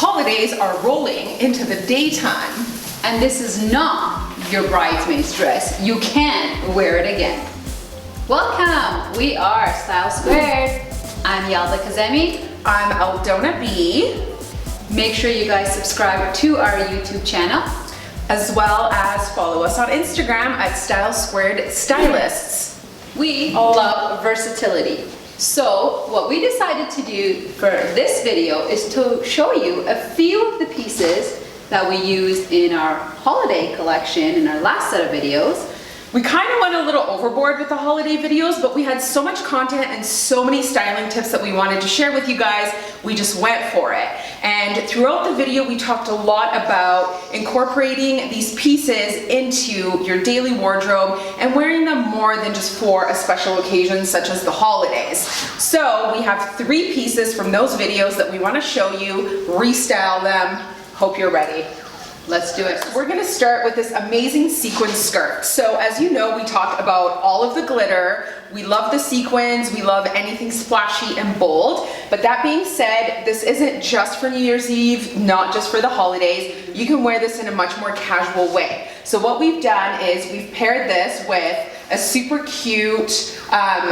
holidays are rolling into the daytime. And this is not your bridesmaid's dress. You can wear it again. Welcome, we are Style Squared. I'm Yalda Kazemi. I'm Aldona B. Make sure you guys subscribe to our YouTube channel. As well as follow us on Instagram at Style Squared Stylists. We love versatility. So what we decided to do for this video is to show you a few of the pieces that we used in our holiday collection in our last set of videos. We kind of went a little overboard with the holiday videos, but we had so much content and so many styling tips that we wanted to share with you guys, we just went for it. And throughout the video, we talked a lot about incorporating these pieces into your daily wardrobe and wearing them more than just for a special occasion such as the holidays. So we have 3 pieces from those videos that we want to show you, restyle them. Hope you're ready. Let's do it. We're gonna start with this amazing sequin skirt. So as you know, we talked about all of the glitter. We love the sequins, we love anything splashy and bold. But that being said, this isn't just for New Year's Eve, not just for the holidays. You can wear this in a much more casual way. So what we've done is we've paired this with a super cute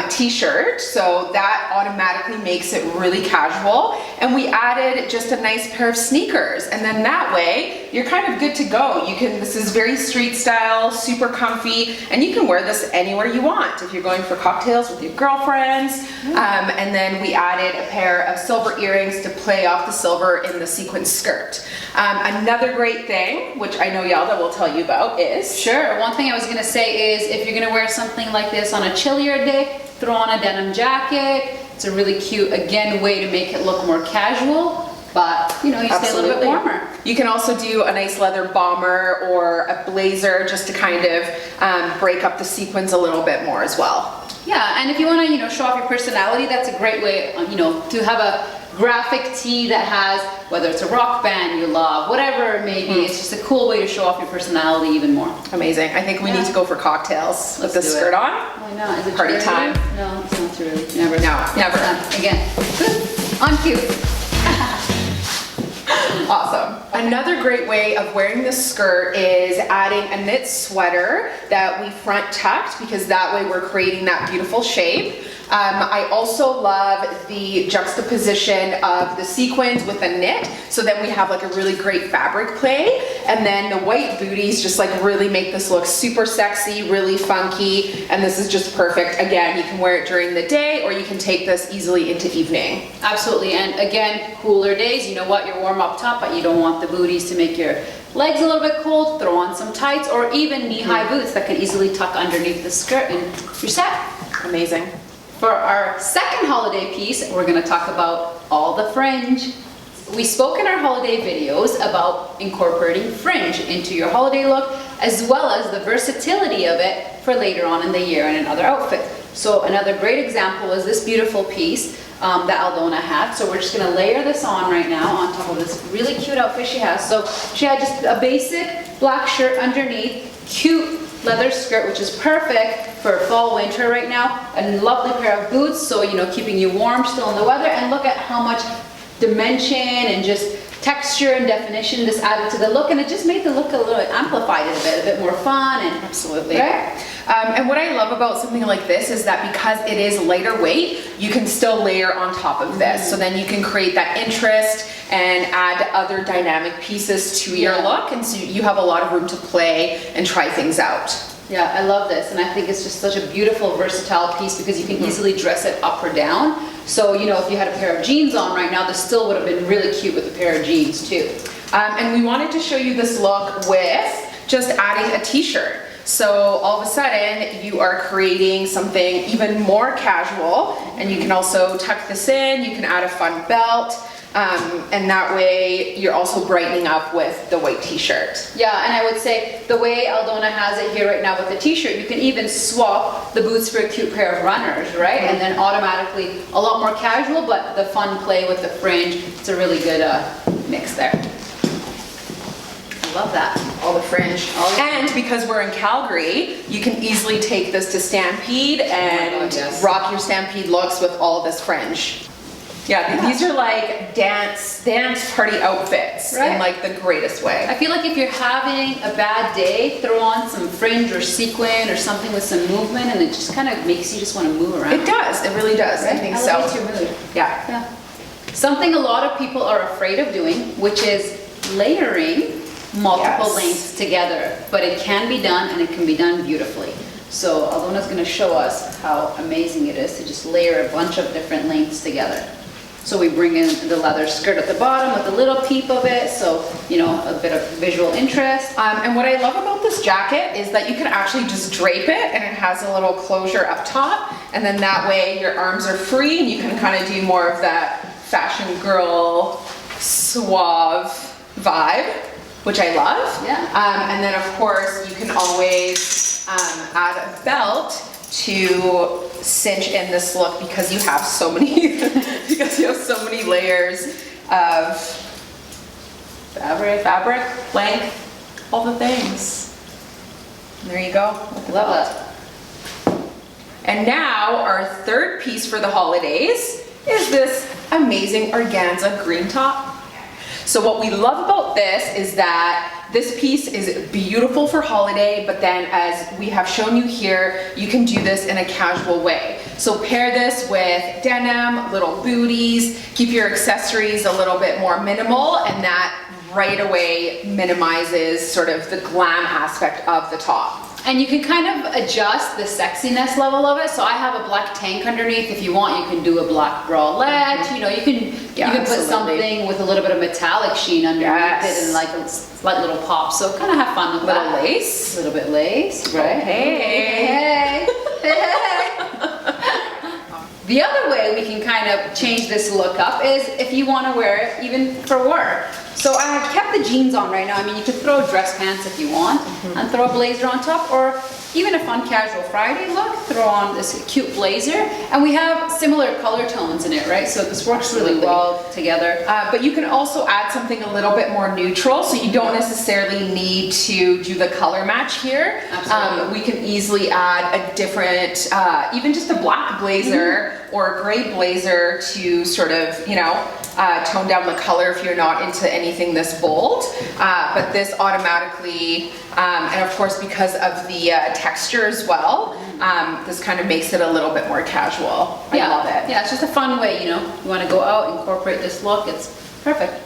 t-shirt, so that automatically makes it really casual, and we added just a nice pair of sneakers, and then that way you're kind of good to go. This is very street style, super comfy, and you can wear this anywhere you want if you're going for cocktails with your girlfriends. And then we added a pair of silver earrings to play off the silver in the sequin skirt. Another great thing, which I know Yalda will tell you about, is... Sure, one thing I was gonna say is if you're gonna wear something like this on a chillier day, throw on a denim jacket. It's a really cute, again, way to make it look more casual, but you know, you stay a little bit warmer. You can also do a nice leather bomber or a blazer just to kind of break up the sequins a little bit more as well. Yeah, and if you want to, show off your personality, that's a great way, to have a graphic tee that has, whether it's a rock band you love, whatever it may be, it's just a cool way to show off your personality even more. Amazing. I think we need to go for cocktails with this skirt on. Why not? Is it party time? No, it's not too early. Never. No, never. Again. On cue. Awesome. Another great way of wearing this skirt is adding a knit sweater that we front tucked, because that way we're creating that beautiful shape. I also love the juxtaposition of the sequins with a knit, so then we have like a really great fabric play, and then the white booties just like really make this look super sexy, really funky, and this is just perfect. Again, you can wear it during the day or you can take this easily into evening. Absolutely, and again, cooler days, you know what, you're warm up top, but you don't want the booties to make your legs a little bit cold. Throw on some tights or even knee-high boots that can easily tuck underneath the skirt and you're set. Amazing. For our second holiday piece, we're gonna talk about all the fringe. We spoke in our holiday videos about incorporating fringe into your holiday look, as well as the versatility of it for later on in the year in another outfit. So another great example is this beautiful piece that Aldona had. So we're just gonna layer this on right now on top of this really cute outfit she has. So she had just a basic black shirt underneath, cute leather skirt, which is perfect for fall winter right now, a lovely pair of boots, so keeping you warm still in the weather, and look at how much dimension and just texture and definition this added to the look, and it just made the look a little amplified a bit more fun. And absolutely. Right? And what I love about something like this is that because it is lighter weight, you can still layer on top of this. So then you can create that interest and add other dynamic pieces to your look, and so you have a lot of room to play and try things out. Yeah, I love this, and I think it's just such a beautiful, versatile piece because you can easily dress it up or down. So, if you had a pair of jeans on right now, this still would have been really cute with a pair of jeans too. And we wanted to show you this look with just adding a t-shirt. So all of a sudden you are creating something even more casual, and you can also tuck this in, you can add a fun belt. And that way you're also brightening up with the white t-shirt. Yeah, and I would say the way Aldona has it here right now with the t-shirt, you can even swap the boots for a cute pair of runners, right? And then automatically a lot more casual, but the fun play with the fringe, it's a really good mix there. I love that. All the fringe. And because we're in Calgary, you can easily take this to Stampede and rock your Stampede looks with all this fringe. Yeah, these are like dance party outfits Right. in like the greatest way. I feel like if you're having a bad day, throw on some fringe or sequin or something with some movement, and it just kind of makes you just want to move around. It does, it really does, I think so. Elevates your mood. Yeah. Yeah. Something a lot of people are afraid of doing, which is layering multiple Yes. lengths together, but it can be done and it can be done beautifully. So Alona's going to show us how amazing it is to just layer a bunch of different lengths together. So we bring in the leather skirt at the bottom with a little peep of it, so, you know, a bit of visual interest. And what I love about this jacket is that you can actually just drape it and it has a little closure up top, and then that way your arms are free and you can kind of do more of that fashion girl suave vibe, which I love. Yeah. And then of course you can always add a belt to cinch in this look because you have so many layers of fabric, length, all the things. And there you go. With the Love belt. that. And now our third piece for the holidays is this amazing organza green top. So what we love about this is that this piece is beautiful for holiday, but then as we have shown you here, you can do this in a casual way. So pair this with denim, little booties, keep your accessories a little bit more minimal, and that right away minimizes sort of the glam aspect of the top. And you can kind of adjust the sexiness level of it. So I have a black tank underneath. If you want, you can do a black bralette. You know, you can even put something with a little bit of metallic sheen underneath it and like a slight little pop. So kind of have fun with Little that. lace. A little bit lace, right? Hey. Hey. The other way we can kind of change this look up is if you want to wear it even for work. So I have kept the jeans on right now. I mean, you could throw dress pants if you want and throw a blazer on top, or even a fun casual Friday look, throw on this cute blazer. And we have similar color tones in it, right? So this works really well together. But you can also add something a little bit more neutral, so you don't necessarily need to do the color match here. Absolutely. We can easily add a different, even just a black blazer or a gray blazer to sort of, you know, tone down the color if you're not into anything this bold. But this automatically, and of course because of the texture as well, this kind of makes it a little bit more casual. I love it. Yeah, it's just a fun way, you know. You want to go out, incorporate this look, it's perfect.